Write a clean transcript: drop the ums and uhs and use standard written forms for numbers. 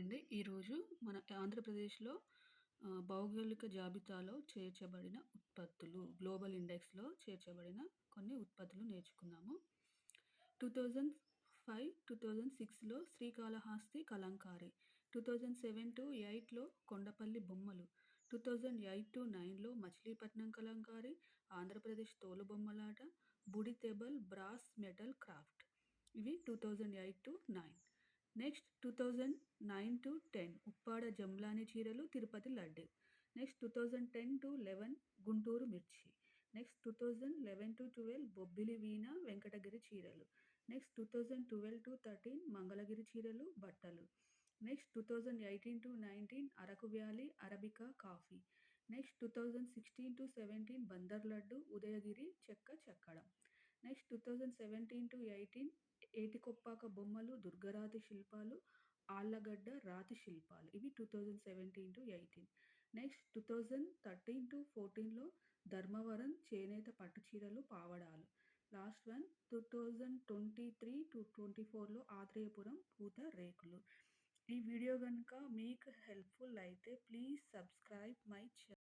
అండి. ఈరోజు మన ఆంధ్రప్రదేశ్‌లో భౌగోళిక జాబితాలో చేర్చబడిన ఉత్పత్తులు, గ్లోబల్ ఇండెక్స్‌లో చేర్చబడిన కొన్ని ఉత్పత్తులు నేర్చుకుందాము. 2005, 2006లో శ్రీకాళహస్తి కలంకారీ, 2007-8లో కొండపల్లి బొమ్మలు, 2008-9లో Machilipatnam Kalamkari, Andhra Pradesh తోలుబొమ్మలాట, బుడితెబల్ brass metal craft. ఇవి 2008-9. నెక్స్ట్ 2009-10 ఉప్పాడ జంబ్లాని చీరలు, తిరుపతి లడ్డు. నెక్స్ట్ 2010-11 గుంటూరు మిర్చి. నెక్స్ట్ 2011-12 బొబ్బిలి వీణ, వెంకటగిరి చీరలు. నెక్స్ట్ 2012-13 మంగళగిరి చీరలు, బట్టలు. Next 2018-19 Araku valley arabica coffee. Next 2016-17 Bandar laddu, Udayagiri చెక్క చెక్కడం. నెక్స్ట్ 2017-18 ఏటికొప్పాక బొమ్మలు, దుర్గరాతి శిల్పాలు, ఆళ్లగడ్డ రాతి శిల్పాలు. ఇవి 2017-18. నెక్స్ట్ 2013-14లో ధర్మవరం చేనేత పట్టు చీరలు, పావడాలు. లాస్ట్ వన్ 2023-24లో ఆత్రేయపురం పూత రేకులు. ఈ వీడియో గనుక మీకు హెల్ప్‌ఫుల్ అయితే ప్లీజ్ సబ్స్క్రైబ్ మై ఛానల్.